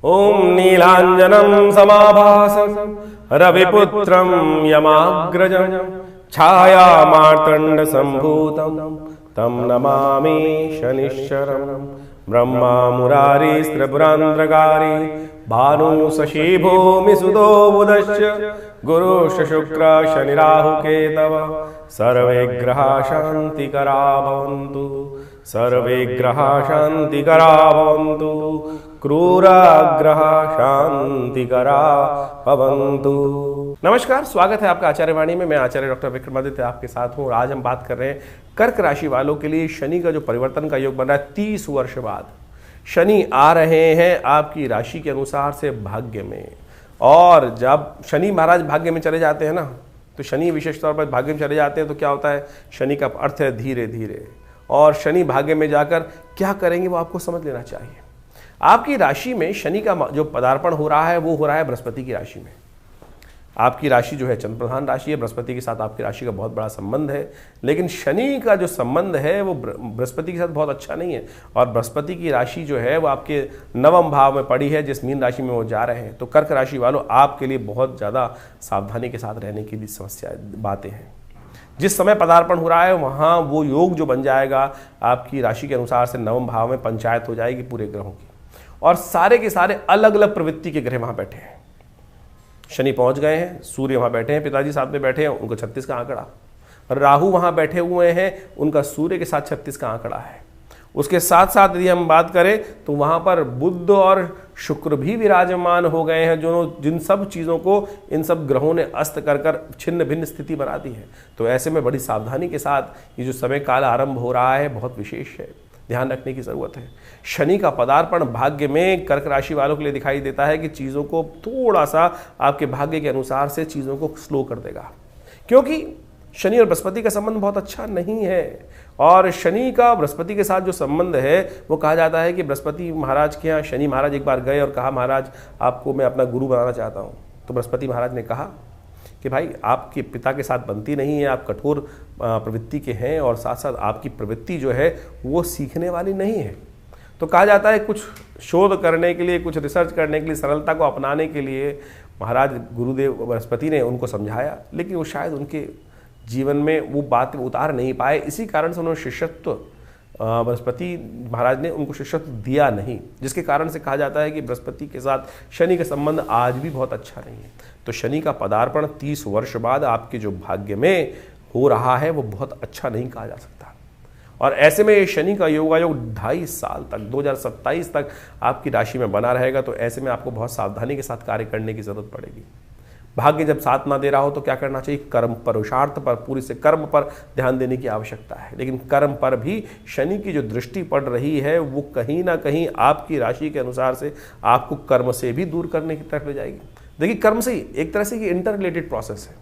ओम नीलांजनं समाभासं रविपुत्रं यमाग्रजं छायामार्तण्ड संभूतं तं नमामि शनिश्चरम्। ब्रह्मा मुरारिस्त्रिपुरान्तकारी भानु शशि भूमि सुतो बुधश्च गुरुश्च शुक्र शनिराहुकेतव सर्वे ग्रहा शान्तिकरा भवन्तु। सर्वे ग्रहा शान्तिकरा भवन्तु। क्रूराग्रह शांतिकरा भवन्तु। नमस्कार, स्वागत है आपका आचार्यवाणी में। मैं आचार्य डॉक्टर विक्रमादित्य आपके साथ हूँ और आज हम बात कर रहे हैं कर्क राशि वालों के लिए शनि का जो परिवर्तन का योग बन रहा है 30 वर्ष बाद शनि आ रहे हैं आपकी राशि के अनुसार से भाग्य में। और जब शनि महाराज भाग्य में चले जाते हैं ना, तो शनि विशेष तौर पर भाग्य में चले जाते हैं तो क्या होता है, शनि का अर्थ है धीरे धीरे। और शनि भाग्य में जाकर क्या करेंगे वो आपको समझ लेना चाहिए। आपकी राशि में शनि का जो पदार्पण हो रहा है वो हो रहा है बृहस्पति की राशि में। आपकी राशि जो है चंद्र प्रधान राशि है, बृहस्पति के साथ आपकी राशि का बहुत बड़ा संबंध है। लेकिन शनि का जो संबंध है वो बृहस्पति के साथ बहुत अच्छा नहीं है। और बृहस्पति की राशि जो है वो आपके नवम भाव में पड़ी है, जिस मीन राशि में वो जा रहे हैं। तो कर्क राशि वालों, आपके लिए बहुत ज़्यादा सावधानी के साथ रहने की भी समस्या बातें हैं। जिस समय पदार्पण हो रहा है वहाँ वो योग जो बन जाएगा आपकी राशि के अनुसार से नवम भाव में पंचायत हो जाएगी पूरे ग्रहों की। और सारे के सारे अलग अलग प्रवृत्ति के ग्रह वहां बैठे हैं। शनि पहुंच गए हैं, सूर्य वहां बैठे हैं, पिताजी साथ में बैठे हैं, उनको 36 का आंकड़ा। राहु वहां बैठे हुए हैं, उनका सूर्य के साथ 36 का आंकड़ा है। उसके साथ साथ यदि हम बात करें तो वहां पर बुध और शुक्र भी विराजमान हो गए हैं, जो जिन सब चीज़ों को इन सब ग्रहों ने अस्त कर कर छिन्न भिन्न स्थिति बना दी है। तो ऐसे में बड़ी सावधानी के साथ ये जो समय काल आरंभ हो रहा है बहुत विशेष है, ध्यान रखने की ज़रूरत है। शनि का पदार्पण भाग्य में कर्क राशि वालों के लिए दिखाई देता है कि चीज़ों को थोड़ा सा आपके भाग्य के अनुसार से चीज़ों को स्लो कर देगा, क्योंकि शनि और बृहस्पति का संबंध बहुत अच्छा नहीं है। और शनि का बृहस्पति के साथ जो संबंध है वो कहा जाता है कि बृहस्पति महाराज के यहाँ शनि महाराज एक बार गए और कहा, महाराज आपको मैं अपना गुरु बनाना चाहता हूँ। तो बृहस्पति महाराज ने कहा कि भाई आपके पिता के साथ बनती नहीं है, आप कठोर प्रवृत्ति के हैं और साथ साथ आपकी प्रवृत्ति जो है वो सीखने वाली नहीं है। तो कहा जाता है कुछ शोध करने के लिए, कुछ रिसर्च करने के लिए, सरलता को अपनाने के लिए महाराज गुरुदेव बृहस्पति ने उनको समझाया, लेकिन वो शायद उनके जीवन में वो बात उतार नहीं पाए। इसी कारण से उन्होंने शिष्यत्व बृहस्पति महाराज ने उनको शिष्यत्व दिया नहीं, जिसके कारण से कहा जाता है कि बृहस्पति के साथ शनि का संबंध आज भी बहुत अच्छा नहीं है। तो शनि का पदार्पण 30 वर्ष बाद आपके जो भाग्य में हो रहा है वो बहुत अच्छा नहीं कहा जा सकता। और ऐसे में शनि का योगायोग 2.5 साल तक 2027 तक आपकी राशि में बना रहेगा। तो ऐसे में आपको बहुत सावधानी के साथ कार्य करने की जरूरत पड़ेगी। भाग्य जब साथ ना दे रहा हो तो क्या करना चाहिए, कर्म पर, पुरुषार्थ पर, पूरी से कर्म पर ध्यान देने की आवश्यकता है। लेकिन कर्म पर भी शनि की जो दृष्टि पड़ रही है वो कहीं ना कहीं आपकी राशि के अनुसार से आपको कर्म से भी दूर करने की तरफ ले जाएगी। देखिए, कर्म से ही एक तरह से ये इंटर रिलेटेड प्रोसेस है।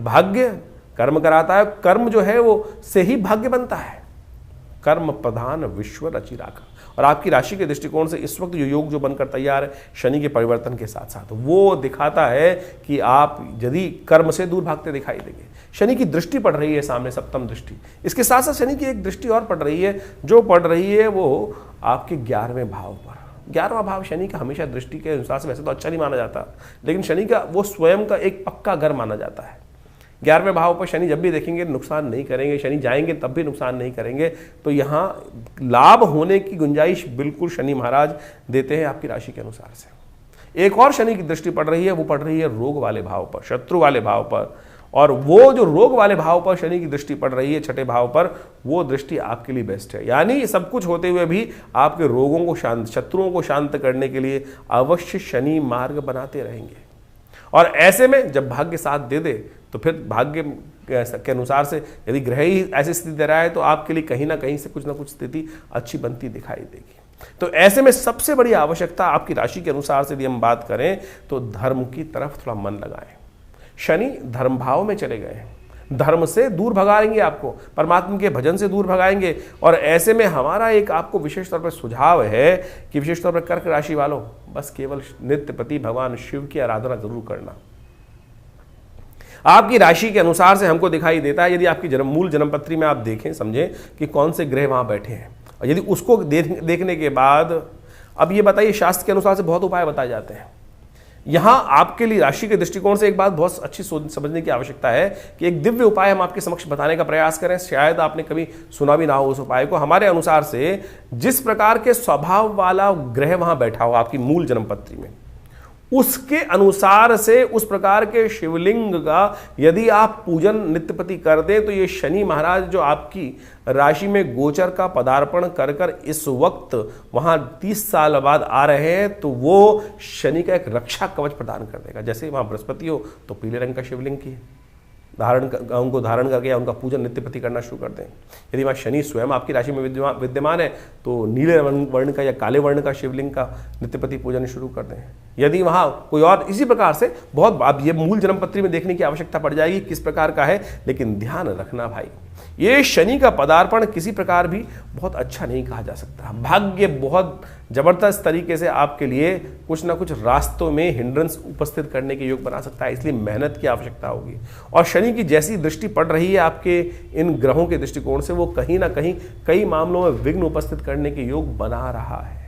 भाग्य कर्म कराता है, कर्म जो है वो से ही भाग्य बनता है। कर्म प्रधान विश्व रचि राखा। और आपकी राशि के दृष्टिकोण से इस वक्त जो योग जो बनकर तैयार है शनि के परिवर्तन के साथ साथ, वो दिखाता है कि आप यदि कर्म से दूर भागते दिखाई देंगे। शनि की दृष्टि पड़ रही है सामने, सप्तम दृष्टि। इसके साथ साथ शनि की एक दृष्टि और पड़ रही है, जो पड़ रही है वो आपके 11वें भाव पर। 11वां भाव शनि का हमेशा दृष्टि के अनुसार से वैसे तो अच्छा नहीं माना जाता, लेकिन शनि का वो स्वयं का एक पक्का घर माना जाता है। 11वें भाव पर शनि जब भी देखेंगे नुकसान नहीं करेंगे, शनि जाएंगे तब भी नुकसान नहीं करेंगे। तो यहाँ लाभ होने की गुंजाइश बिल्कुल शनि महाराज देते हैं आपकी राशि के अनुसार से। एक और शनि की दृष्टि पड़ रही है, वो पड़ रही है रोग वाले भाव पर, शत्रु वाले भाव पर। और वो जो रोग वाले भाव पर शनि की दृष्टि पड़ रही है, 6ठे भाव पर, वो दृष्टि आपके लिए बेस्ट है। यानी सब कुछ होते हुए भी आपके रोगों को शांत, शत्रुओं को शांत करने के लिए अवश्य शनि मार्ग बनाते रहेंगे। और ऐसे में जब भाग्य साथ दे दे तो फिर भाग्य के अनुसार से यदि ग्रह ही ऐसी स्थिति दे रहा है तो आपके लिए कहीं ना कहीं से कुछ ना कुछ स्थिति अच्छी बनती दिखाई देगी। तो ऐसे में सबसे बड़ी आवश्यकता आपकी राशि के अनुसार से यदि हम बात करें तो धर्म की तरफ थोड़ा मन लगाएं। शनि धर्म भाव में चले गए हैं, धर्म से दूर भगाएंगे आपको, परमात्मा के भजन से दूर भगाएंगे। और ऐसे में हमारा एक आपको विशेष तौर पर सुझाव है कि विशेष तौर पर कर्क राशि वालों, बस केवल नित्य प्रति भगवान शिव की आराधना जरूर करना। आपकी राशि के अनुसार से हमको दिखाई देता है, यदि आपकी मूल जन्म पत्री में आप देखें, समझें कि कौन से ग्रह वहां बैठे हैं, और यदि उसको देखने के बाद अब ये बताइए, शास्त्र के अनुसार से बहुत उपाय बताए जाते हैं। यहां आपके लिए राशि के दृष्टिकोण से एक बात बहुत अच्छी समझने की आवश्यकता है कि एक दिव्य उपाय हम आपके समक्ष बताने का प्रयास करें। शायद आपने कभी सुना भी ना हो उस उपाय को। हमारे अनुसार से जिस प्रकार के स्वभाव वाला ग्रह वहां बैठा हो आपकी मूल जन्मपत्री में, उसके अनुसार से उस प्रकार के शिवलिंग का यदि आप पूजन नित्यपति कर दें तो ये शनि महाराज जो आपकी राशि में गोचर का पदार्पण कर कर इस वक्त वहां 30 साल बाद आ रहे हैं, तो वो शनि का एक रक्षा कवच प्रदान कर देगा। जैसे वहां बृहस्पति हो तो पीले रंग का शिवलिंग की उनको धारण करके या उनका पूजन नित्यपति करना शुरू कर दें। यदि वहाँ शनि स्वयं आपकी राशि में विद्यमान है तो नीले वर्ण का या काले वर्ण का शिवलिंग का नित्यपति पूजन शुरू कर दें। यदि वहाँ कोई और इसी प्रकार से बहुत, अब ये मूल जन्मपत्री में देखने की आवश्यकता पड़ जाएगी किस प्रकार का है, लेकिन ध्यान रखना भाई, ये शनि का पदार्पण किसी प्रकार भी बहुत अच्छा नहीं कहा जा सकता। भाग्य बहुत जबरदस्त तरीके से आपके लिए कुछ ना कुछ रास्तों में हिंड्रेंस उपस्थित करने के योग बना सकता है, इसलिए मेहनत की आवश्यकता होगी। और शनि की जैसी दृष्टि पड़ रही है आपके इन ग्रहों के दृष्टिकोण से, वो कहीं ना कहीं कई मामलों में विघ्न उपस्थित करने के योग बना रहा है।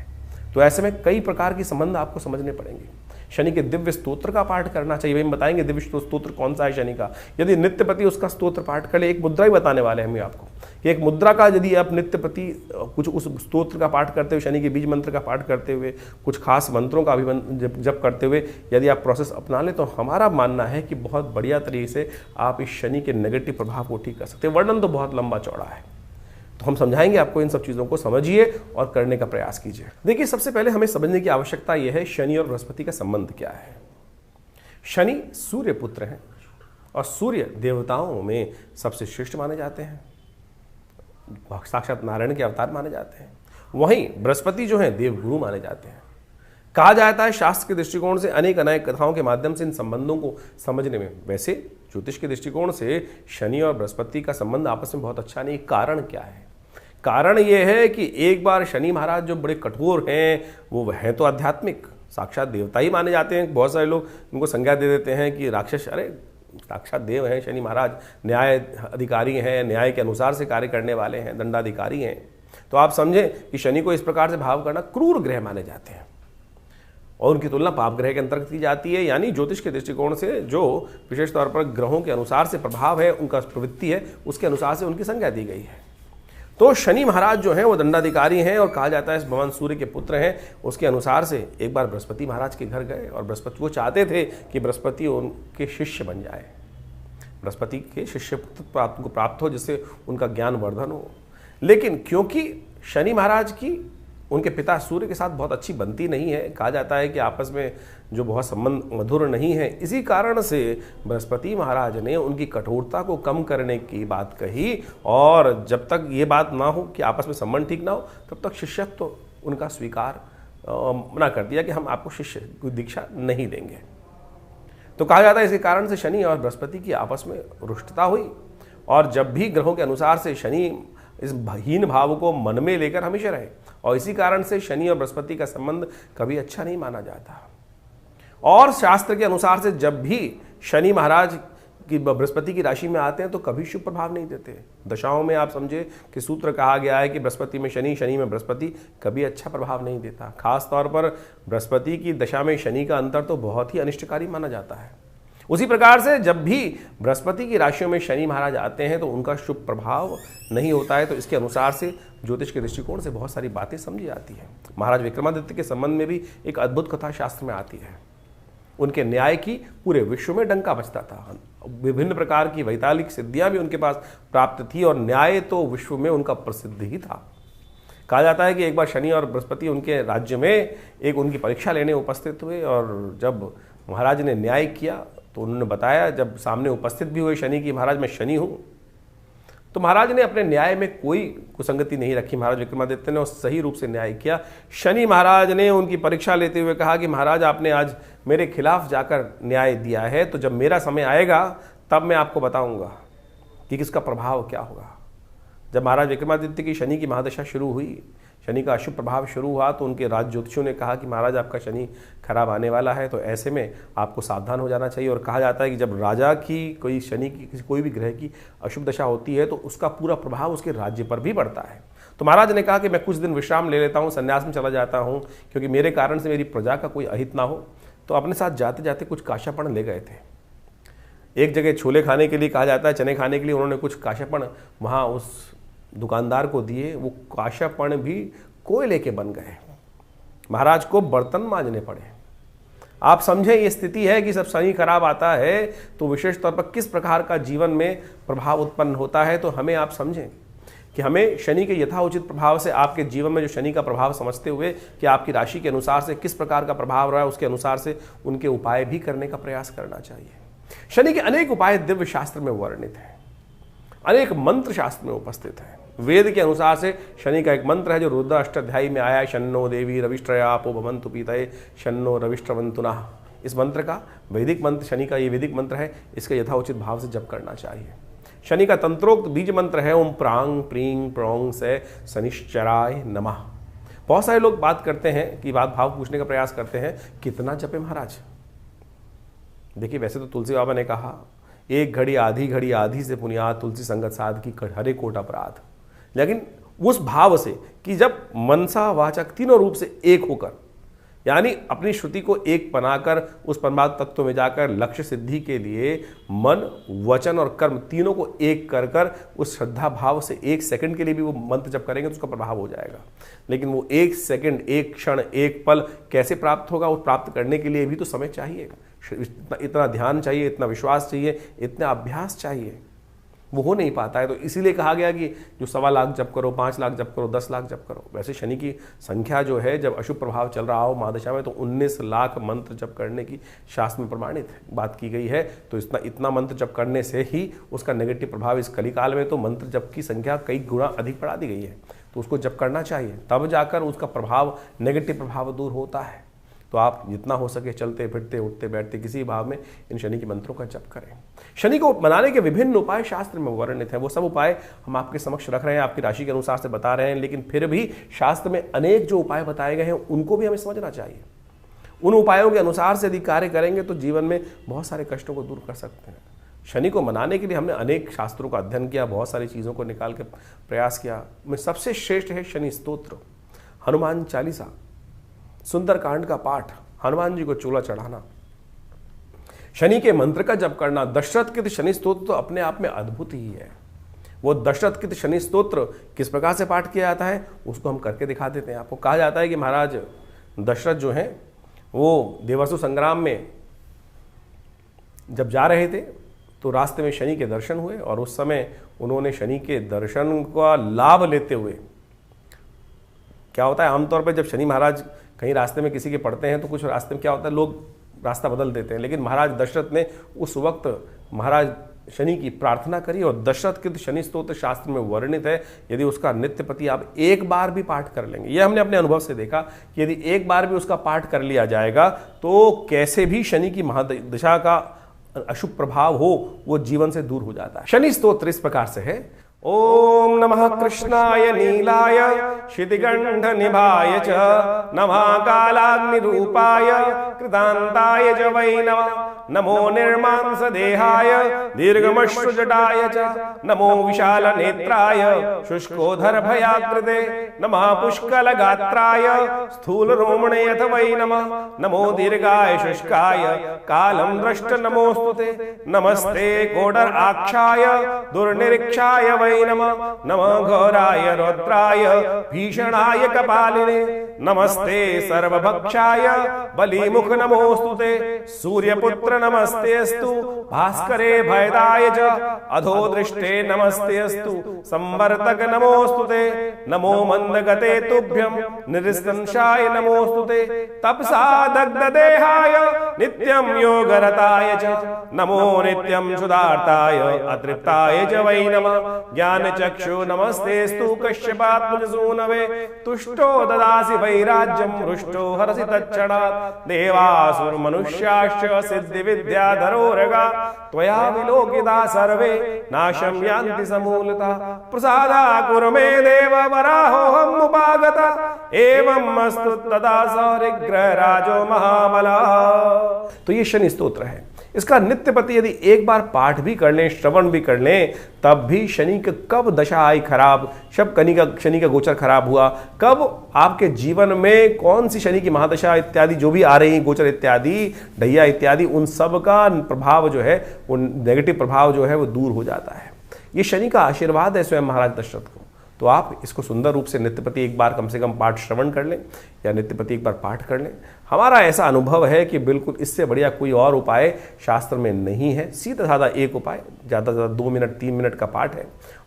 तो ऐसे में कई प्रकार के संबंध आपको समझने पड़ेंगे। शनि के दिव्य स्तोत्र का पाठ करना चाहिए। हम बताएंगे दिव्य स्तोत्र कौन सा है शनि का। यदि नित्यपति उसका स्तोत्र पाठ कर ले, एक मुद्रा ही बताने वाले हैं हम आपको कि एक मुद्रा का यदि आप नित्यपति कुछ उस स्तोत्र का पाठ करते हुए, शनि के बीज मंत्र का पाठ करते हुए, कुछ खास मंत्रों का जप करते हुए यदि आप प्रोसेस अपना लें, तो हमारा मानना है कि बहुत बढ़िया तरीके से आप इस शनि के नेगेटिव प्रभाव को ठीक कर सकते हैं। वर्णन तो बहुत लंबा चौड़ा है, तो हम समझाएंगे आपको। इन सब चीज़ों को समझिए और करने का प्रयास कीजिए। देखिए, सबसे पहले हमें समझने की आवश्यकता यह है शनि और बृहस्पति का संबंध क्या है। शनि सूर्य पुत्र हैं और सूर्य देवताओं में सबसे श्रेष्ठ माने जाते हैं, साक्षात नारायण के अवतार माने जाते हैं। वहीं बृहस्पति जो हैं देवगुरु माने जाते हैं। कहा जाता है शास्त्र के दृष्टिकोण से अनेक कथाओं के माध्यम से इन संबंधों को समझने में, वैसे ज्योतिष के दृष्टिकोण से शनि और बृहस्पति का संबंध आपस में बहुत अच्छा नहीं। कारण क्या है? कारण यह है कि एक बार शनि महाराज जो बड़े कठोर हैं, वो हैं तो आध्यात्मिक, साक्षात देवता ही माने जाते हैं। बहुत सारे लोग इनको संज्ञा दे देते हैं कि राक्षस, अरे साक्षात देव हैं शनि महाराज, न्याय अधिकारी हैं, न्याय के अनुसार से कार्य करने वाले हैं, दंडाधिकारी हैं। तो आप समझें कि शनि को इस प्रकार से भाव करना क्रूर ग्रह माने जाते हैं और उनकी तुलना पाप ग्रह के अंतर्गत की जाती है। यानी ज्योतिष के दृष्टिकोण से जो विशेष तौर पर ग्रहों के अनुसार से प्रभाव है, उनका प्रवृत्ति है, उसके अनुसार से उनकी संज्ञा दी गई है। तो शनि महाराज जो हैं वो दंडाधिकारी हैं और कहा जाता है भगवान सूर्य के पुत्र हैं। उसके अनुसार से एक बार बृहस्पति महाराज के घर गए और बृहस्पति वो चाहते थे कि बृहस्पति उनके शिष्य बन जाए, बृहस्पति के शिष्य को प्राप्त हो, जिससे उनका ज्ञान वर्धन हो। लेकिन क्योंकि शनि महाराज की उनके पिता सूर्य के साथ बहुत अच्छी बनती नहीं है, कहा जाता है कि आपस में जो बहुत संबंध मधुर नहीं है, इसी कारण से बृहस्पति महाराज ने उनकी कठोरता को कम करने की बात कही और जब तक ये बात ना हो कि आपस में संबंध ठीक ना हो, तब तक शिष्यत्व तो उनका स्वीकार मना कर दिया कि हम आपको शिष्य की दीक्षा नहीं देंगे। तो कहा जाता है इसी कारण से शनि और बृहस्पति की आपस में रुष्टता हुई और जब भी ग्रहों के अनुसार से शनि इस हीन भाव को मन में लेकर हमेशा रहे और इसी कारण से शनि और बृहस्पति का संबंध कभी अच्छा नहीं माना जाता। और शास्त्र के अनुसार से जब भी शनि महाराज की बृहस्पति की राशि में आते हैं तो कभी शुभ प्रभाव नहीं देते। दशाओं में आप समझे कि सूत्र कहा गया है कि बृहस्पति में शनि, शनि में बृहस्पति कभी अच्छा प्रभाव नहीं देता। खास तौर पर बृहस्पति की दशा में शनि का अंतर तो बहुत ही अनिष्टकारी माना जाता है। उसी प्रकार से जब भी बृहस्पति की राशियों में शनि महाराज आते हैं तो उनका शुभ प्रभाव नहीं होता है। तो इसके अनुसार से ज्योतिष के दृष्टिकोण से बहुत सारी बातें समझी जाती हैं। महाराज विक्रमादित्य के संबंध में भी एक अद्भुत कथा शास्त्र में आती है। उनके न्याय की पूरे विश्व में डंका बजता था, विभिन्न प्रकार की वैतालिक सिद्धियां भी उनके पास प्राप्त थी और न्याय तो विश्व में उनका प्रसिद्ध ही था। कहा जाता है कि एक बार शनि और बृहस्पति उनके राज्य में एक उनकी परीक्षा लेने उपस्थित हुए और जब महाराज ने न्याय किया तो उन्होंने बताया, जब सामने उपस्थित भी हुए शनि की, महाराज मैं शनि हूँ, तो महाराज ने अपने न्याय में कोई कुसंगति नहीं रखी। महाराज विक्रमादित्य ने सही रूप से न्याय किया। शनि महाराज ने उनकी परीक्षा लेते हुए कहा कि महाराज आपने आज मेरे खिलाफ जाकर न्याय दिया है, तो जब मेरा समय आएगा तब मैं आपको बताऊंगा कि किसका प्रभाव क्या होगा। जब महाराज विक्रमादित्य की शनि की महादशा शुरू हुई, शनि का अशुभ प्रभाव शुरू हुआ, तो उनके राज ज्योतिषियों ने कहा कि महाराज आपका शनि खराब आने वाला है, तो ऐसे में आपको सावधान हो जाना चाहिए। और कहा जाता है कि जब राजा की कोई शनि की कोई भी ग्रह की अशुभ दशा होती है तो उसका पूरा प्रभाव उसके राज्य पर भी पड़ता है। तो महाराज ने कहा कि मैं कुछ दिन विश्राम ले लेता हूँ, संन्यास में चला जाता हूँ, क्योंकि मेरे कारण से मेरी प्रजा का कोई अहित ना हो। तो अपने साथ जाते जाते कुछ काशापण ले गए थे। एक जगह छोले खाने के लिए कहा जाता है, चने खाने के लिए, उन्होंने कुछ काशापण वहाँ उस दुकानदार को दिए। वो काशापण भी कोयले के बन गए, महाराज को बर्तन मांजने पड़े। आप समझें, ये स्थिति है कि जब शनि खराब आता है तो विशेष तौर पर किस प्रकार का जीवन में प्रभाव उत्पन्न होता है। तो हमें आप समझें कि हमें शनि के यथाउचित प्रभाव से आपके जीवन में जो शनि का प्रभाव समझते हुए कि आपकी राशि के अनुसार से किस प्रकार का प्रभाव रहा है, उसके अनुसार से उनके उपाय भी करने का प्रयास करना चाहिए। शनि के अनेक उपाय दिव्य शास्त्र में वर्णित हैं, अनेक मंत्र शास्त्र में उपस्थित हैं। वेद के अनुसार से शनि का एक मंत्र है जो रुद्र अष्टाध्यायी में आया है, शन्नो देवी रविष्ट्रयापो भवन्तु पीतये शन्नो रविष्ट्रवन्तु नः। इस मंत्र का वैदिक मंत्र, शनि का ये वैदिक मंत्र है, इसका यथाउचित भाव से जप करना चाहिए। शनि का तंत्रोक्त बीज मंत्र है ओम प्रांग प्रींग प्रोंग से शनिश्चराय नमः। बहुत सारे लोग बात करते हैं कि बात भाव पूछने का प्रयास करते हैं, कितना जपे महाराज। देखिए, वैसे तो तुलसी बाबा ने कहा, एक घड़ी आधी से पुनियाद तुलसी संगत साध की हरे कोट अपराध। लेकिन उस भाव से कि जब मनसा वाचक तीनों रूप से एक होकर, यानी अपनी श्रुति को एक बनाकर उस परमात्म तत्व में जाकर लक्ष्य सिद्धि के लिए मन वचन और कर्म तीनों को एक कर कर उस श्रद्धा भाव से एक सेकंड के लिए भी वो मंत्र जप करेंगे तो उसका प्रभाव हो जाएगा। लेकिन वो एक सेकंड, एक क्षण, एक पल कैसे प्राप्त होगा, वो प्राप्त करने के लिए भी तो समय चाहिए, इतना ध्यान चाहिए, इतना विश्वास चाहिए, इतना अभ्यास चाहिए। वो हो नहीं पाता है। तो इसीलिए कहा गया कि जो 1.25 लाख जप करो, 5 लाख जप करो, 10 लाख जप करो। वैसे शनि की संख्या जो है, जब अशुभ प्रभाव चल रहा हो महादशा में, तो 19 लाख मंत्र जप करने की शास्त्र में प्रमाणित बात की गई है। तो इतना मंत्र जप करने से ही उसका नेगेटिव प्रभाव, इस कलिकाल में तो मंत्र जप की संख्या कई गुना अधिक बढ़ा दी गई है। तो उसको जप करना चाहिए, तब जाकर उसका प्रभाव, नेगेटिव प्रभाव दूर होता है। तो आप जितना हो सके चलते फिरते उठते बैठते किसी भाव में इन शनि के मंत्रों का जप करें। शनि को मनाने के विभिन्न उपाय शास्त्र में वर्णित हैं। वो सब उपाय हम आपके समक्ष रख रहे हैं, आपकी राशि के अनुसार से बता रहे हैं। लेकिन फिर भी शास्त्र में अनेक जो उपाय बताए गए हैं उनको भी हमें समझना चाहिए। उन उपायों के अनुसार से यदि कार्य करेंगे तो जीवन में बहुत सारे कष्टों को दूर कर सकते हैं। शनि को मनाने के लिए हमने अनेक शास्त्रों का अध्ययन किया, बहुत सारी चीज़ों को निकाल के प्रयास किया। में सबसे श्रेष्ठ है शनि स्तोत्र, हनुमान चालीसा, सुंदरकांड का पाठ, हनुमान जी को चूल्हा चढ़ाना, शनि के मंत्र का जप करना। दशरथ कृत शनि स्तोत्र तो अपने आप में अद्भुत ही है। वो दशरथ कृत शनि स्तोत्र किस प्रकार से पाठ किया जाता है उसको हम करके दिखा देते हैं आपको। कहा जाता है कि महाराज दशरथ जो हैं वो देवासुर संग्राम में जब जा रहे थे तो रास्ते में शनि के दर्शन हुए, और उस समय उन्होंने शनि के दर्शन का लाभ लेते हुए, क्या होता है आमतौर पर जब शनि महाराज कहीं रास्ते में किसी के पड़ते हैं तो कुछ रास्ते में क्या होता है, लोग रास्ता बदल देते हैं। लेकिन महाराज दशरथ ने उस वक्त महाराज शनि की प्रार्थना करी, और दशरथ कृत शनि स्तोत्र शास्त्र में वर्णित है। यदि उसका नित्यपति आप एक बार भी पाठ कर लेंगे, यह हमने अपने अनुभव से देखा कि यदि एक बार भी उसका पाठ कर लिया जाएगा तो कैसे भी शनि की महादशा का अशुभ प्रभाव हो वो जीवन से दूर हो जाता है। शनि स्तोत्र इस प्रकार से है, ओम नमः कृष्णाय नीलाय क्षितिगंध निभाय च नमः कालाग्निरूपाय कृतांताय च वै नमः नमो निर्मांस देहाय दीर्घमश्रुजटाय च नमो विशाल नेत्राय शुष्कोधर भयाकृते नमः पुष्कल गात्राय स्थूल रोमणे अथ वै नमः नमो दीर्घाय शुष्काय कालं दृष्ट नमोस्तुते नमस्ते कोडर आक्षाय दुर्निरीक्षाय वै नमः नमः घोराय रौद्राय भीषणाय कपालिने नमस्ते सर्वभक्षाय बलिमुख नमोस्तुते सूर्यपुत्र नमस्तेस्तु भास्करे भयदाय च अधोदृष्टे नमस्तेस्तु संवर्तक नमोस्तुते नमो मंदगते तुभ्यं निरस्तंशाय नमोस्तुते तपसा दग्धदेहाय नित्यं योगरताय च नमो नित्यं सुधार्ताय अतृप्ताय च वै नमः ज्ञानचक्षु नमस्तेस्तु कश्यपात्मजसूनवे तुष्टो ददासि वैराज्यं हृष्टो हरसि तत्क्षणात् देवासुर मनुष्याश्च सिद्धि विद्याधरोरगा त्वया विलोकिता सर्वे नाशं यान्ति समूलतः प्रसादा कुरु मे देव वराहोऽहम् उपागता एवं अस्तु तदा सौरिग्रह राजो महाबला। तो ये शनि स्तोत्र है। इसका नित्यपति यदि एक बार पाठ भी कर लें, श्रवण भी कर लें, तब भी शनि की कब दशा आई खराब, शनि का गोचर खराब हुआ, कब आपके जीवन में कौन सी शनि की महादशा इत्यादि जो भी आ रही है, गोचर इत्यादि, ढैया इत्यादि, उन सब का प्रभाव जो है, वो नेगेटिव प्रभाव जो है वो दूर हो जाता है। ये शनि का आशीर्वाद है स्वयं महाराज दशरथ को। तो आप इसको सुंदर रूप से नित्यपति एक बार कम से कम पाठ श्रवण कर लें या नित्यपति एक बार पाठ कर लें। हमारा ऐसा अनुभव है कि बिल्कुल इससे बढ़िया कोई और उपाय शास्त्र में नहीं है। सीधा साधा एक उपाय, ज़्यादा से ज़्यादा 2 मिनट 3 मिनट का पाठ है,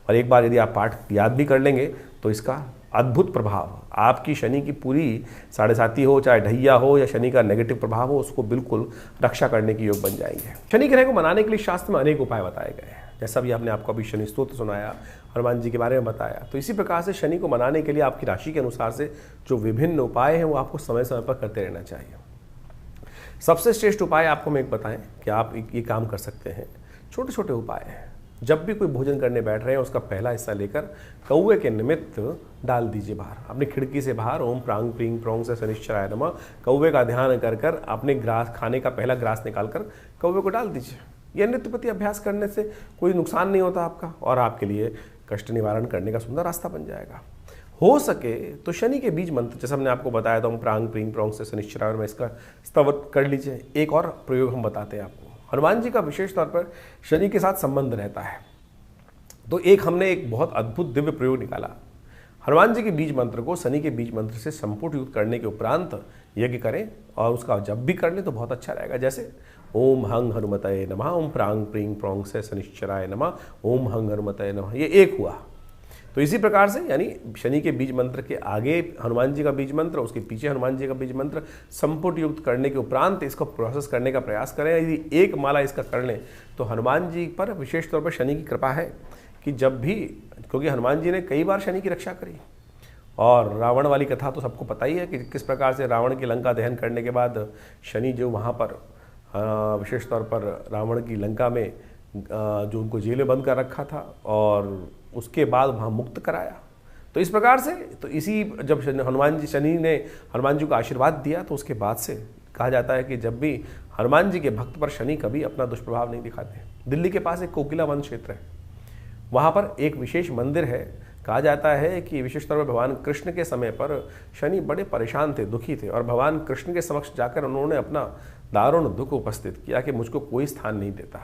और एक बार यदि आप पाठ याद भी कर लेंगे तो इसका अद्भुत प्रभाव आपकी शनि की पूरी साढ़े साती हो, चाहे ढैया हो या शनि का नेगेटिव प्रभाव हो, उसको बिल्कुल रक्षा करने के योग बन जाएंगे। शनि ग्रह को मनाने के लिए शास्त्र में अनेक उपाय बताए गए हैं। जैसा भी आपने आपको अभी शनि स्तोत्र सुनाया, हनुमान जी के बारे में बताया, तो इसी प्रकार से शनि को मनाने के लिए आपकी राशि के अनुसार से जो विभिन्न उपाय हैं वो आपको समय समय पर करते रहना चाहिए। सबसे श्रेष्ठ उपाय आपको मैं एक बताएं कि आप ये काम कर सकते हैं। छोटे छोटे उपाय हैं। जब भी कोई भोजन करने बैठ रहे हैं, उसका पहला हिस्सा लेकर कौवे के निमित्त डाल दीजिए बाहर, अपनी खिड़की से बाहर। ओम प्रांग प्रींग प्रोंग से शनिश्चराय नमः कौवे का ध्यान कर कर अपने ग्रास, खाने का पहला ग्रास निकालकर कौवे को डाल दीजिए। यह नित्यपति अभ्यास करने से कोई नुकसान नहीं होता आपका, और आपके लिए कष्ट निवारण करने का सुंदर रास्ता बन जाएगा। हो सके तो शनि के बीज मंत्र, जैसे हमने आपको बताया था, हम प्रांग प्रींग प्रोंग से शनिश्चराय में इसका स्तव कर लीजिए। एक और प्रयोग हम बताते हैं आपको। हनुमान जी का विशेष तौर पर शनि के साथ संबंध रहता है, तो हमने एक बहुत अद्भुत दिव्य प्रयोग निकाला। हनुमान जी के बीज मंत्र को शनि के बीज मंत्र से संपुट युक्त करने के उपरांत यज्ञ करें, और उसका जब भी कर लें तो बहुत अच्छा रहेगा। जैसे ओम हंग हनुमतये नमः, ओम प्रांग प्रींग प्रोंग से शनिश्चराय नमः, ओम हंग हनुमतये नमः, ये एक हुआ। तो इसी प्रकार से यानी शनि के बीज मंत्र के आगे हनुमान जी का बीज मंत्र, उसके पीछे हनुमान जी का बीज मंत्र संपुट युक्त करने के उपरांत इसको प्रोसेस करने का प्रयास करें। यदि एक माला इसका कर लें तो हनुमान जी पर विशेष तौर पर शनि की कृपा है कि जब भी, क्योंकि हनुमान जी ने कई बार शनि की रक्षा करी, और रावण वाली कथा तो सबको पता ही है कि किस प्रकार से रावण की लंका दहन करने के बाद शनि जो वहाँ पर विशेष तौर पर रावण की लंका में जो उनको जेल में बंद कर रखा था, और उसके बाद वहाँ मुक्त कराया। तो इस प्रकार से, तो इसी जब शनि ने हनुमान जी को आशीर्वाद दिया, तो उसके बाद से कहा जाता है कि जब भी हनुमान जी के भक्त पर शनि कभी अपना दुष्प्रभाव नहीं दिखाते। दिल्ली के पास एक कोकिला वन क्षेत्र है, वहाँ पर एक विशेष मंदिर है। कहा जाता है कि विशेष तौर पर भगवान कृष्ण के समय पर शनि बड़े परेशान थे, दुखी थे, और भगवान कृष्ण के समक्ष जाकर उन्होंने अपना दारुण दुख उपस्थित किया कि मुझको कोई स्थान नहीं देता।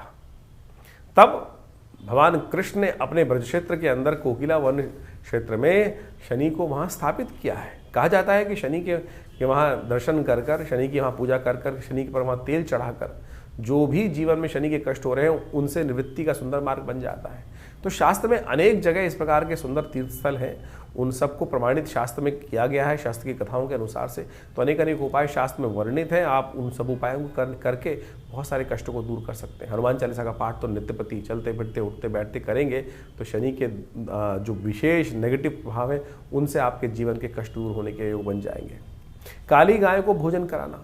तब भगवान कृष्ण ने अपने ब्रज क्षेत्र के अंदर कोकिला वन क्षेत्र में शनि को वहाँ स्थापित किया है। कहा जाता है कि शनि के वहाँ दर्शन कर कर, शनि की वहाँ पूजा कर कर, शनि के पर वहाँ तेल चढ़ाकर जो भी जीवन में शनि के कष्ट हो रहे हैं उनसे निवृत्ति का सुंदर मार्ग बन जाता है। तो शास्त्र में अनेक जगह इस प्रकार के सुंदर तीर्थस्थल हैं, उन सबको प्रमाणित शास्त्र में किया गया है, शास्त्र की कथाओं के अनुसार से। तो अनेक अनेक उपाय शास्त्र में वर्णित हैं। आप उन सब उपायों को करके बहुत सारे कष्टों को दूर कर सकते हैं। हनुमान चालीसा का पाठ तो नित्यपति चलते फिरते उठते बैठते करेंगे तो शनि के जो विशेष नेगेटिव प्रभाव है उनसे आपके जीवन के कष्ट दूर होने के योग बन जाएंगे। काली गाय को भोजन कराना,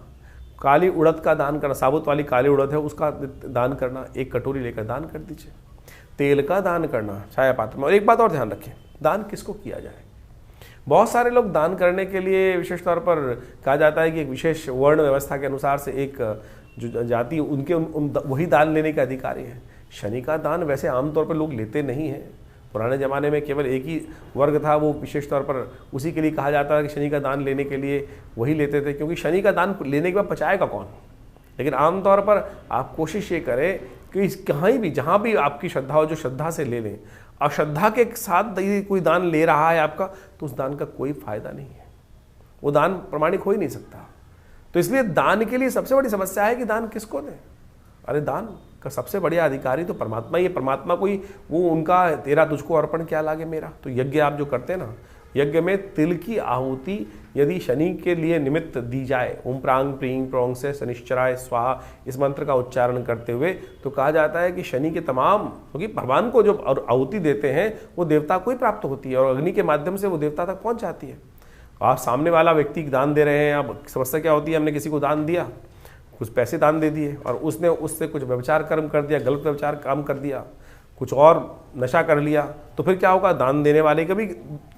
काली उड़द का दान करना, साबुत वाली काली उड़द है उसका दान करना, 1 कटोरी लेकर दान कर दीजिए। तेल का दान करना छाया पात्र में। और एक बात और ध्यान रखें, दान किसको किया जाए। बहुत सारे लोग दान करने के लिए विशेष तौर पर कहा जाता है कि एक विशेष वर्ण व्यवस्था के अनुसार से एक जो जाति उनके वही दान लेने के अधिकारी हैं। शनि का दान वैसे आमतौर पर लोग लेते नहीं हैं। पुराने ज़माने में केवल एक ही वर्ग था, वो विशेष तौर पर उसी के लिए कहा जाता है कि शनि का दान लेने के लिए वही लेते थे, क्योंकि शनि का दान लेने के बाद पचाएगा कौन। लेकिन आमतौर पर आप कोशिश ये करें कि कहीं भी जहाँ भी आपकी श्रद्धा हो, जो श्रद्धा से ले लें। अश्रद्धा के साथ यदि कोई दान ले रहा है आपका, तो उस दान का कोई फायदा नहीं है, वो दान प्रमाणिक हो ही नहीं सकता। तो इसलिए दान के लिए सबसे बड़ी समस्या है कि दान किसको दें। अरे दान का सबसे बढ़िया अधिकारी तो परमात्मा ही है। परमात्मा को ही वो उनका तेरा तुझको अर्पण क्या लागे मेरा। तो यज्ञ आप जो करते हैं ना, यज्ञ में तिल की आहुति यदि शनि के लिए निमित्त दी जाए, ओम प्रांग प्रींग प्रोंग से शनिश्चराय स्वाहा इस मंत्र का उच्चारण करते हुए, तो कहा जाता है कि शनि के तमाम, क्योंकि भगवान को जो आहुति देते हैं वो देवता को ही प्राप्त होती है और अग्नि के माध्यम से वो देवता तक पहुंच जाती है। आप सामने वाला व्यक्ति दान दे रहे हैं, अब समस्या क्या होती है, हमने किसी को दान दिया, कुछ पैसे दान दे दिए और उसने उससे कुछ व्यभिचार कर्म कर दिया, गलत व्यभिचार काम कर दिया, कुछ और नशा कर लिया, तो फिर क्या होगा, दान देने वाले का भी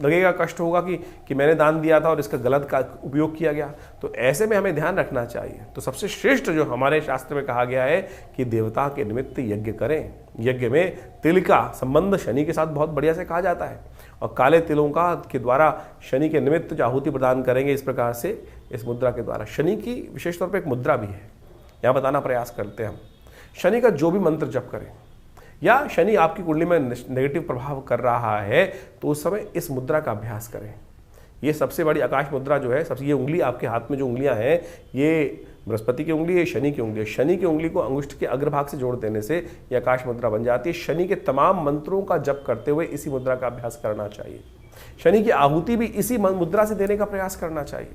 लगेगा, कष्ट होगा कि मैंने दान दिया था और इसका गलत का उपयोग किया गया। तो ऐसे में हमें ध्यान रखना चाहिए। तो सबसे श्रेष्ठ जो हमारे शास्त्र में कहा गया है कि देवता के निमित्त यज्ञ करें। यज्ञ में तिल का संबंध शनि के साथ बहुत बढ़िया से कहा जाता है, और काले तिलों का के द्वारा शनि के निमित्त जो आहुति प्रदान करेंगे, इस प्रकार से इस मुद्रा के द्वारा। शनि की विशेष तौर पर एक मुद्रा भी है, यहाँ बताना प्रयास करते हैं हम। शनि का जो भी मंत्र जप करें, या शनि आपकी कुंडली में नेगेटिव प्रभाव कर रहा है, तो उस समय इस मुद्रा का अभ्यास करें। ये सबसे बड़ी आकाश मुद्रा जो है, सबसे ये उंगली आपके हाथ में जो उंगलियां हैं, ये बृहस्पति की उंगली है, शनि की उंगली है। शनि की उंगली को अंगुष्ठ के अग्रभाग से जोड़ देने से ये आकाश मुद्रा बन जाती है। शनि के तमाम मंत्रों का जप करते हुए इसी मुद्रा का अभ्यास करना चाहिए। शनि की आहुति भी इसी मुद्रा से देने का प्रयास करना चाहिए।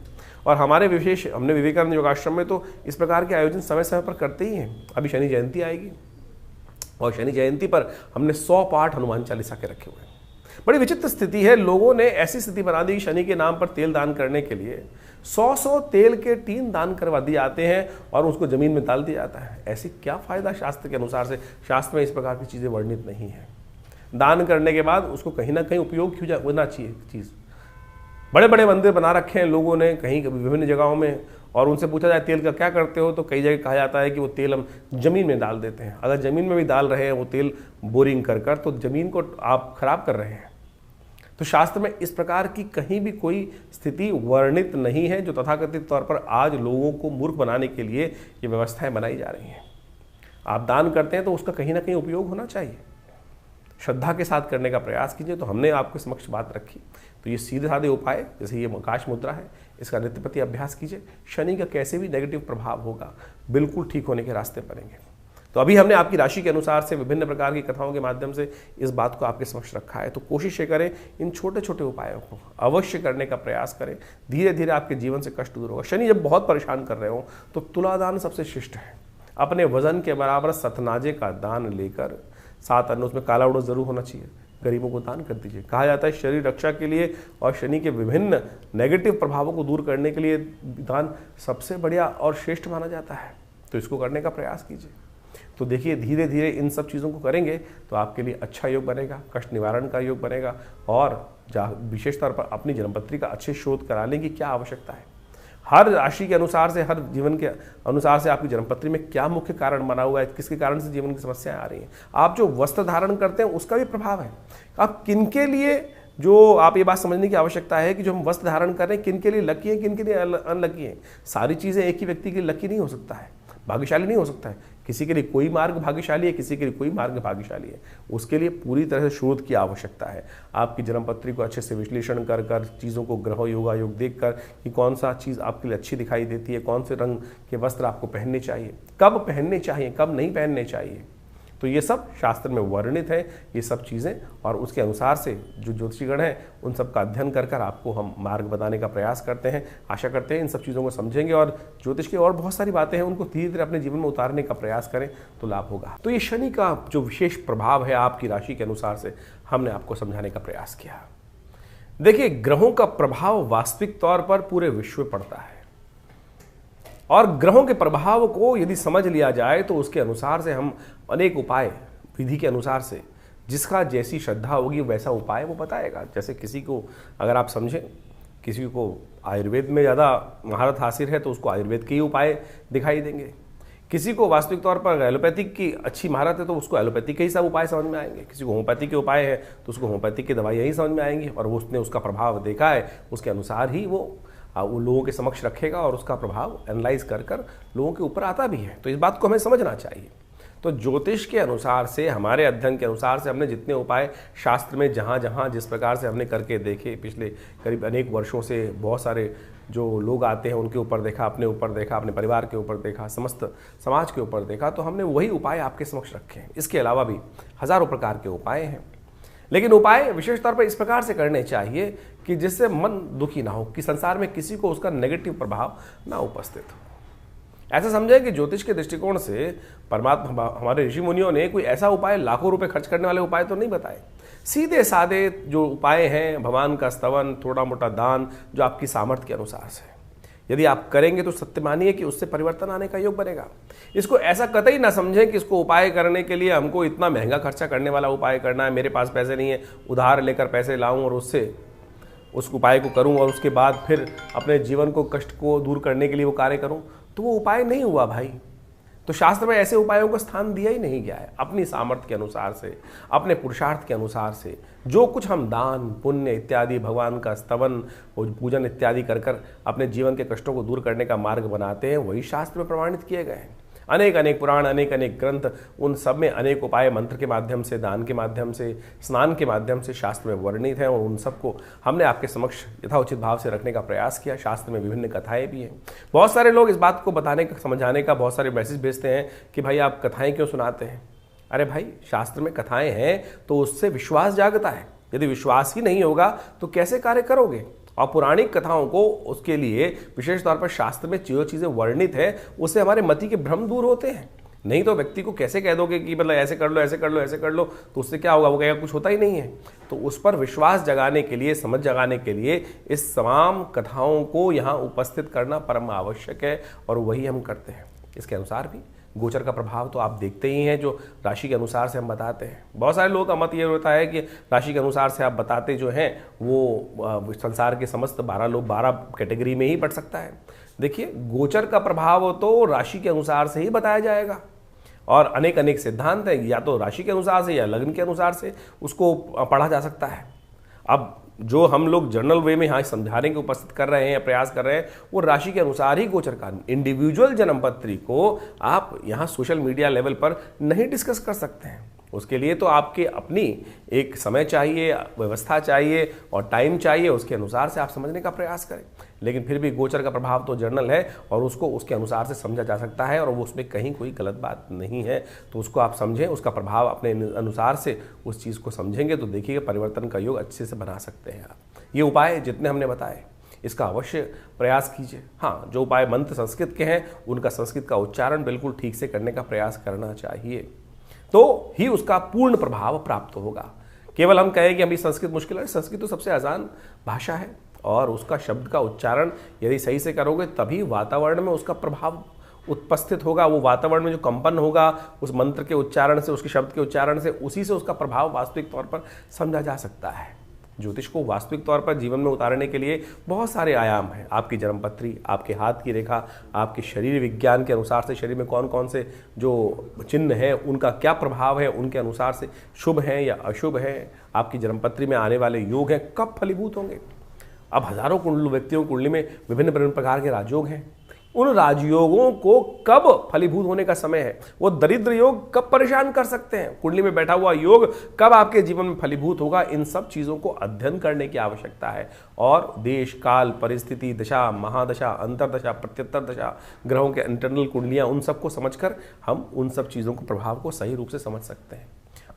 और हमारे हमने विवेकानंद योगाश्रम में तो इस प्रकार के आयोजन समय समय पर करते ही हैं। अभी शनि जयंती आएगी, और शनि जयंती पर हमने 100 पाठ हनुमान चालीसा के रखे हुए हैं। बड़ी विचित्र स्थिति है, लोगों ने ऐसी स्थिति बना दी कि शनि के नाम पर तेल दान करने के लिए 100 तेल के टीन दान करवा दिए जाते हैं और उसको जमीन में डाल दिया जाता है। ऐसी क्या फायदा शास्त्र के अनुसार से? शास्त्र में इस प्रकार की चीजें वर्णित नहीं है। दान करने के बाद उसको कहीं ना कहीं उपयोग होना चाहिए चीज। बड़े बड़े मंदिर बना रखे हैं लोगों ने कहीं विभिन्न जगहों में, और उनसे पूछा जाए तेल का क्या करते हो, तो कई जगह कहा जाता है कि वो तेल हम जमीन में डाल देते हैं। अगर जमीन में भी डाल रहे हैं वो तेल बोरिंग कर तो जमीन को आप खराब कर रहे हैं। तो शास्त्र में इस प्रकार की कहीं भी कोई स्थिति वर्णित नहीं है, जो तथाकथित तौर पर आज लोगों को मूर्ख बनाने के लिए ये व्यवस्थाएं बनाई जा रही हैं। आप दान करते हैं तो उसका कहीं ना कहीं उपयोग होना चाहिए, श्रद्धा के साथ करने का प्रयास कीजिए। तो हमने आपके समक्ष बात रखी। तो ये सीधे साधे उपाय, जैसे ये आकाश मुद्रा है, इसका नित्यप्रति अभ्यास कीजिए। शनि का कैसे भी नेगेटिव प्रभाव होगा, बिल्कुल ठीक होने के रास्ते बनेंगे। तो अभी हमने आपकी राशि के अनुसार से विभिन्न प्रकार की कथाओं के माध्यम से इस बात को आपके समक्ष रखा है। तो कोशिश ये करें, इन छोटे छोटे उपायों को अवश्य करने का प्रयास करें। धीरे धीरे आपके जीवन से कष्ट दूर होगा। शनि जब बहुत परेशान कर रहे हो तो तुलादान सबसे श्रेष्ठ है। अपने वजन के बराबर सतनाजे का दान लेकर, 7 अन्न उसमें काला उड़द जरूर होना चाहिए, गरीबों को दान कर दीजिए। कहा जाता है शरीर रक्षा के लिए और शनि के विभिन्न नेगेटिव प्रभावों को दूर करने के लिए दान सबसे बढ़िया और श्रेष्ठ माना जाता है। तो इसको करने का प्रयास कीजिए। तो देखिए, धीरे धीरे इन सब चीज़ों को करेंगे तो आपके लिए अच्छा योग बनेगा, कष्ट निवारण का योग बनेगा। और विशेष तौर पर अपनी जन्मपत्री का अच्छे शोध करा लें कि क्या आवश्यकता है। हर राशि के अनुसार से, हर जीवन के अनुसार से आपकी जन्मपत्री में क्या मुख्य कारण बना हुआ है, किसके कारण से जीवन की समस्याएं आ रही हैं। आप जो वस्त्र धारण करते हैं उसका भी प्रभाव है। आप किनके लिए, जो आप ये बात समझने की आवश्यकता है कि जो हम वस्त्र धारण कर रहे हैं किनके लिए लकी है, किनके लिए अनलकी है। सारी चीज़ें एक ही व्यक्ति के लिए लकी नहीं हो सकता है, भाग्यशाली नहीं हो सकता है। किसी के लिए कोई मार्ग भाग्यशाली है, किसी के लिए कोई मार्ग भाग्यशाली है। उसके लिए पूरी तरह से शोध की आवश्यकता है। आपकी जन्मपत्री को अच्छे से विश्लेषण कर कर, चीज़ों को ग्रह योगा योग देख कर कि कौन सा चीज़ आपके लिए अच्छी दिखाई देती है, कौन से रंग के वस्त्र आपको पहनने चाहिए, कब पहनने चाहिए, कब नहीं पहनने चाहिए। तो ये सब शास्त्र में वर्णित है, ये सब चीज़ें। और उसके अनुसार से जो ज्योतिषीगण हैं उन सब का अध्ययन कर कर आपको हम मार्ग बताने का प्रयास करते हैं। आशा करते हैं इन सब चीज़ों को समझेंगे और ज्योतिष की और बहुत सारी बातें हैं उनको धीरे धीरे अपने जीवन में उतारने का प्रयास करें तो लाभ होगा। तो ये शनि का जो विशेष प्रभाव है आपकी राशि के अनुसार से हमने आपको समझाने का प्रयास किया। देखिए, ग्रहों का प्रभाव वास्तविक तौर पर पूरे विश्व में पड़ता है, और ग्रहों के प्रभाव को यदि समझ लिया जाए तो उसके अनुसार से हम अनेक उपाय, विधि के अनुसार से जिसका जैसी श्रद्धा होगी वैसा उपाय वो बताएगा। जैसे किसी को, अगर आप समझें, किसी को आयुर्वेद में ज़्यादा महारत हासिल है तो उसको आयुर्वेद के ही उपाय दिखाई देंगे। किसी को वास्तविक तौर पर एलोपैथिक की अच्छी महारत है तो उसको एलोपैथिक के ही सब उपाय समझ में आएंगे। किसी को होम्योपैथिक के उपाय है तो उसको होम्योपैथिक की दवाइयाँ ही समझ में आएंगी, और उसने उसका प्रभाव देखा है, उसके अनुसार ही वो लोगों के समक्ष रखेगा और उसका प्रभाव एनालाइज कर कर लोगों के ऊपर आता भी है। तो इस बात को हमें समझना चाहिए। तो ज्योतिष के अनुसार से, हमारे अध्ययन के अनुसार से हमने जितने उपाय शास्त्र में जहाँ जहाँ जिस प्रकार से हमने करके देखे, पिछले करीब अनेक वर्षों से बहुत सारे जो लोग आते हैं उनके ऊपर देखा, अपने ऊपर देखा, अपने परिवार के ऊपर देखा, समस्त समाज के ऊपर देखा, तो हमने वही उपाय आपके समक्ष रखे हैं। इसके अलावा भी हज़ारों प्रकार के उपाय हैं, लेकिन उपाय विशेष तौर पर इस प्रकार से करने चाहिए कि जिससे मन दुखी ना हो, कि संसार में किसी को उसका नेगेटिव प्रभाव ना उपस्थित हो। ऐसा समझे कि ज्योतिष के दृष्टिकोण से परमात्मा, हमारे ऋषि मुनियों ने कोई ऐसा उपाय, लाखों रुपए खर्च करने वाले उपाय तो नहीं बताए। सीधे साधे जो उपाय हैं, भगवान का स्तवन, थोड़ा मोटा दान, जो आपकी सामर्थ्य के अनुसार से। यदि आप करेंगे तो सत्य मानिए कि उससे परिवर्तन आने का योग बनेगा। इसको ऐसा कतई ना समझें कि इसको उपाय करने के लिए हमको इतना महंगा खर्चा करने वाला उपाय करना है, मेरे पास पैसे नहीं है, उधार लेकर पैसे लाऊं और उससे उस उपाय को करूं और उसके बाद फिर अपने जीवन को, कष्ट को दूर करने के लिए वो कार्य करूं, तो वो उपाय नहीं हुआ भाई। तो शास्त्र में ऐसे उपायों को स्थान दिया ही नहीं गया है। अपनी सामर्थ्य के अनुसार से, अपने पुरुषार्थ के अनुसार से जो कुछ हम दान पुण्य इत्यादि, भगवान का स्तवन पूजन इत्यादि कर कर अपने जीवन के कष्टों को दूर करने का मार्ग बनाते हैं, वही शास्त्र में प्रमाणित किए गए हैं। अनेक अनेक पुराण, अनेक अनेक ग्रंथ, उन सब में अनेक उपाय मंत्र के माध्यम से, दान के माध्यम से, स्नान के माध्यम से शास्त्र में वर्णित हैं और उन सबको हमने आपके समक्ष यथाउचित भाव से रखने का प्रयास किया। शास्त्र में विभिन्न कथाएं भी हैं। बहुत सारे लोग इस बात को बताने का, समझाने का बहुत सारे मैसेज भेजते हैं कि भाई आप कथाएं क्यों सुनाते हैं। अरे भाई, शास्त्र में कथाएं हैं तो उससे विश्वास जागता है। यदि विश्वास ही नहीं होगा तो कैसे कार्य करोगे। और पौराणिक कथाओं को, उसके लिए विशेष तौर पर शास्त्र में जो चीज़ें वर्णित है उससे हमारे मति के भ्रम दूर होते हैं। नहीं तो व्यक्ति को कैसे कह दोगे कि मतलब ऐसे कर लो, ऐसे कर लो, ऐसे कर लो, तो उससे क्या होगा, वो कहेगा कुछ होता ही नहीं है। तो उस पर विश्वास जगाने के लिए, समझ जगाने के लिए इस तमाम कथाओं को यहाँ उपस्थित करना परम आवश्यक है और वही हम करते हैं। इसके अनुसार भी गोचर का प्रभाव तो आप देखते ही हैं, जो राशि के अनुसार से हम बताते हैं। बहुत सारे लोगों का मत ये होता है कि राशि के अनुसार से आप बताते जो हैं वो संसार के समस्त 12 लोग 12 कैटेगरी में ही पड़ सकता है। देखिए, गोचर का प्रभाव तो राशि के अनुसार से ही बताया जाएगा और अनेक अनेक सिद्धांत हैं, या तो राशि के अनुसार से या लग्न के अनुसार से उसको पढ़ा जा सकता है। अब जो हम लोग जर्नल वे में यहाँ समझाने के उपस्थित कर रहे हैं, प्रयास कर रहे हैं, वो राशि के अनुसार ही गोचर का, इंडिविजुअल जन्मपत्री को आप यहाँ सोशल मीडिया लेवल पर नहीं डिस्कस कर सकते हैं। उसके लिए तो आपके अपनी एक समय चाहिए, व्यवस्था चाहिए और टाइम चाहिए, उसके अनुसार से आप समझने का प्रयास करें। लेकिन फिर भी गोचर का प्रभाव तो जर्नल है और उसको उसके अनुसार से समझा जा सकता है और वो उसमें कहीं कोई गलत बात नहीं है। तो उसको आप समझें, उसका प्रभाव अपने अनुसार से उस चीज़ को समझेंगे तो देखिएगा परिवर्तन का योग अच्छे से बना सकते हैं आप। ये उपाय जितने हमने बताए इसका अवश्य प्रयास कीजिए। हाँ, जो उपाय मंत्र संस्कृत के हैं उनका संस्कृत का उच्चारण बिल्कुल ठीक से करने का प्रयास करना चाहिए, तो ही उसका पूर्ण प्रभाव प्राप्त होगा। केवल हम कहें कि हमें संस्कृत मुश्किल है, संस्कृत तो सबसे आसान भाषा है और उसका शब्द का उच्चारण यदि सही से करोगे तभी वातावरण में उसका प्रभाव उपस्थित होगा। वो वातावरण में जो कंपन होगा उस मंत्र के उच्चारण से, उसके शब्द के उच्चारण से, उसी से उसका प्रभाव वास्तविक तौर पर समझा जा सकता है। ज्योतिष को वास्तविक तौर पर जीवन में उतारने के लिए बहुत सारे आयाम हैं। आपकी जन्मपत्री, आपके हाथ की रेखा, आपके शरीर विज्ञान के अनुसार से शरीर में कौन कौन से जो चिन्ह हैं उनका क्या प्रभाव है, उनके अनुसार से शुभ हैं या अशुभ हैं, आपकी जन्मपत्री में आने वाले योग हैं कब फलीभूत होंगे। अब हजारों व्यक्तियों की कुंडली में विभिन्न विभिन्न प्रकार के राजयोग हैं, उन राजयोगों को कब फलीभूत होने का समय है, वो दरिद्र योग कब परेशान कर सकते हैं, कुंडली में बैठा हुआ योग कब आपके जीवन में फलीभूत होगा, इन सब चीज़ों को अध्ययन करने की आवश्यकता है। और देश काल परिस्थिति, दशा महादशा, अंतरदशा, प्रत्युत्तर दशा, ग्रहों के इंटरनल कुंडलियाँ, उन सबको समझकर हम उन सब चीज़ों को, प्रभाव को सही रूप से समझ सकते हैं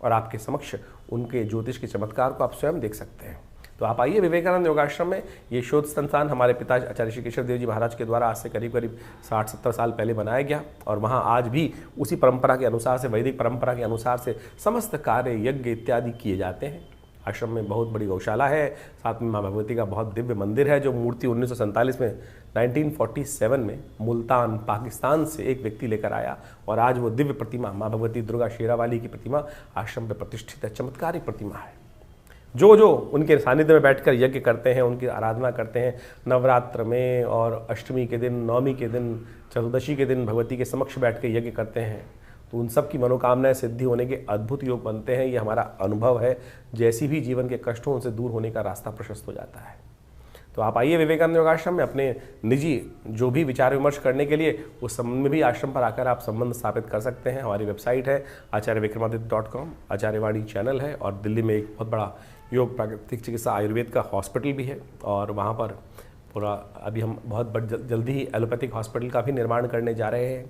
और आपके समक्ष उनके ज्योतिष के चमत्कार को आप स्वयं देख सकते हैं। तो आप आइए विवेकानंद योगाश्रम में। ये शोध संस्थान हमारे पिता आचार्य श्री केशव देव जी महाराज के द्वारा आज से करीब करीब 60-70 साल पहले बनाया गया और वहाँ आज भी उसी परंपरा के अनुसार से, वैदिक परंपरा के अनुसार से समस्त कार्य यज्ञ इत्यादि किए जाते हैं। आश्रम में बहुत बड़ी गौशाला है, साथ में माँ भगवती का बहुत दिव्य मंदिर है, जो मूर्ति 1947 में 1947 में मुल्तान पाकिस्तान से एक व्यक्ति लेकर आया और आज वो दिव्य प्रतिमा माँ भगवती दुर्गा शेरावाली की प्रतिमा आश्रम में प्रतिष्ठित है। चमत्कारिक प्रतिमा है। जो जो उनके सानिध्य में बैठकर यज्ञ करते हैं, उनकी आराधना करते हैं, नवरात्र में और अष्टमी के दिन, नवमी के दिन, चतुर्दशी के दिन भगवती के समक्ष बैठ कर यज्ञ करते हैं, तो उन सब की मनोकामनाएं सिद्धि होने के अद्भुत योग बनते हैं। ये हमारा अनुभव है। जैसी भी जीवन के कष्टों से दूर होने का रास्ता प्रशस्त हो जाता है। तो आप आइए विवेकानंद योगाश्रम में अपने निजी जो भी विचार विमर्श करने के लिए उस संबंध में भी आश्रम पर आकर आप संबंध स्थापित कर सकते हैं। हमारी वेबसाइट है acharyvikramaditya.com, आचार्यवाणी चैनल है और दिल्ली में एक बहुत बड़ा योग प्राकृतिक चिकित्सा आयुर्वेद का हॉस्पिटल भी है और वहाँ पर पूरा अभी हम बहुत जल्दी ही एलोपैथिक हॉस्पिटल का भी निर्माण करने जा रहे हैं।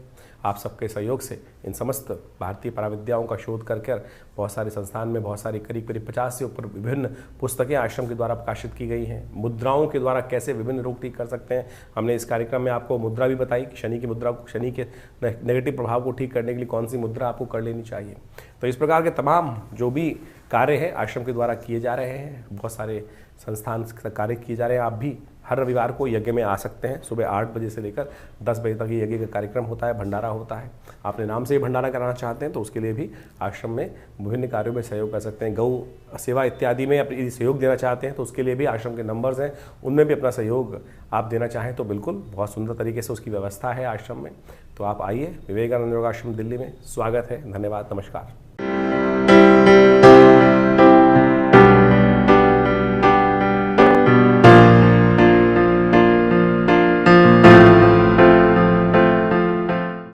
आप सबके सहयोग से इन समस्त भारतीय पराविद्याओं का शोध कर बहुत सारे संस्थान में बहुत सारी करीब 50 से ऊपर विभिन्न पुस्तकें आश्रम के द्वारा प्रकाशित की गई हैं। मुद्राओं के द्वारा कैसे विभिन्न रोग ठीक कर सकते हैं, हमने इस कार्यक्रम में आपको मुद्रा भी बताई कि शनि की मुद्रा को, शनि के नेगेटिव प्रभाव को ठीक करने के लिए कौन सी मुद्रा आपको कर लेनी चाहिए। तो इस प्रकार के तमाम जो भी कार्य है आश्रम के द्वारा किए जा रहे हैं, बहुत सारे संस्थान कार्य किए जा रहे हैं। आप भी हर रविवार को यज्ञ में आ सकते हैं। सुबह 8 बजे से लेकर 10 बजे तक ये यज्ञ का कार्यक्रम होता है, भंडारा होता है। अपने नाम से ही भंडारा कराना चाहते हैं तो उसके लिए भी आश्रम में विभिन्न कार्यों में सहयोग कर सकते हैं। गौ सेवा इत्यादि में अपनी सहयोग देना चाहते हैं तो उसके लिए भी आश्रम के नंबर्स हैं, उनमें भी अपना सहयोग आप देना चाहें तो बिल्कुल बहुत सुंदर तरीके से उसकी व्यवस्था है आश्रम में। तो आप आइए, विवेकानंद योगाश्रम दिल्ली में स्वागत है। धन्यवाद, नमस्कार।